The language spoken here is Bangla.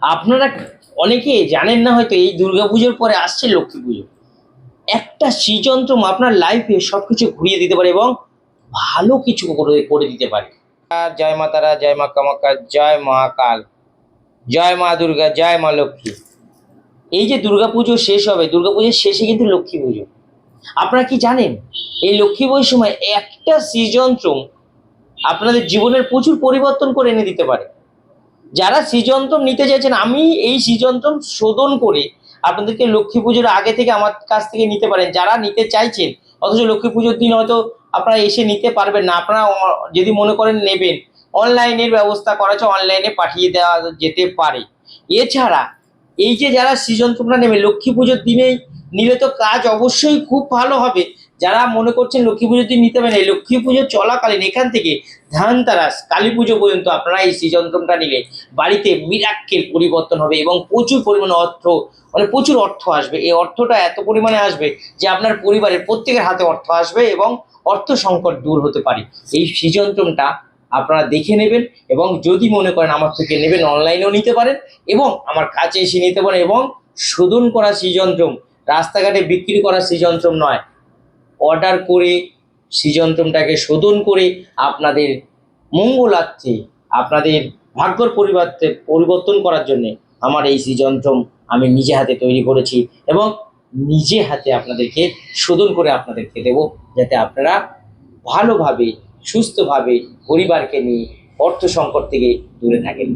আপনারা অনেকে জানেন না হয়তো এই দুর্গাপুজোর পরে আসছে লক্ষ্মী পুজো। একটা শ্রীযন্ত্র আপনার লাইফে সবকিছু ঘুরিয়ে দিতে পারে এবং ভালো কিছু করে করে দিতে পারে। জয় মা তারা, জয় মা কামাখ্যা, জয় মহাকাল, জয় মা দুর্গা, জয় মা লক্ষ্মী। এই যে দুর্গাপুজো শেষ হবে, দুর্গাপুজোর শেষে কিন্তু লক্ষ্মী পুজো। আপনারা কি জানেন এই লক্ষ্মী পুজোর সময় একটা শ্রীযন্ত্র আপনাদের জীবনের প্রচুর পরিবর্তন করে এনে দিতে পারে। যারা শ্রীযন্ত্র নিতে চাইছেন, আমি এই শ্রীযন্ত্র শোধন করে আপনাদেরকে লক্ষ্মী পুজোর আগে থেকে আমার কাছ থেকে নিতে পারেন। যারা নিতে চাইছেন অথচ লক্ষ্মী পুজোর দিন হয়তো আপনারা এসে নিতে পারবেন না, আপনারা যদি মনে করেন নেবেন, অনলাইনের ব্যবস্থা করা আছে, অনলাইনে পাঠিয়ে দেওয়া যেতে পারে। এছাড়া এই যে যারা শ্রীযন্ত্রটা নেবে লক্ষ্মী পুজোর দিনেই নিলে তো কাজ অবশ্যই খুব ভালো হবে। যারা মনে করছেন লক্ষ্মী পুজোর দিন নিতে পারেন, এই লক্ষ্মী পুজো চলাকালীন এখান থেকে ধানতেরাস, কালী পুজো পর্যন্ত আপনারা এই শ্রীযন্ত্রটা নিলে বাড়িতে মিরাক্কেল পরিবর্তন হবে এবং প্রচুর পরিমাণে অর্থ, মানে প্রচুর অর্থ আসবে। এই অর্থটা এত পরিমাণে আসবে যে আপনার পরিবারের প্রত্যেকের হাতে অর্থ আসবে এবং অর্থ সংকট দূর হতে পারে। এই শ্রীযন্ত্রটা আপনারা দেখে নেবেন এবং যদি মনে করেন আমার থেকে নেবেন, অনলাইনেও নিতে পারেন এবং আমার কাছে এসে নিতে পারেন। এবং শোধন করা শ্রীযন্ত্র, রাস্তাঘাটে বিক্রি করা শ্রীযন্ত্র নয়, অর্ডার করে শ্রীযন্ত্রটাকে শোধন করে আপনাদের মঙ্গলার্থে, আপনাদের ভাগ্যর পরিবর্তন করার জন্য আমার এই শ্রীযন্ত্র আমি নিজে হাতে তৈরি করেছি এবং নিজে হাতে আপনাদেরকে শোধন করে আপনাদেরকে দেব, যাতে আপনারা ভালোভাবে সুস্থভাবে পরিবারকে নিয়ে অর্থ সংকট থেকে দূরে থাকেন।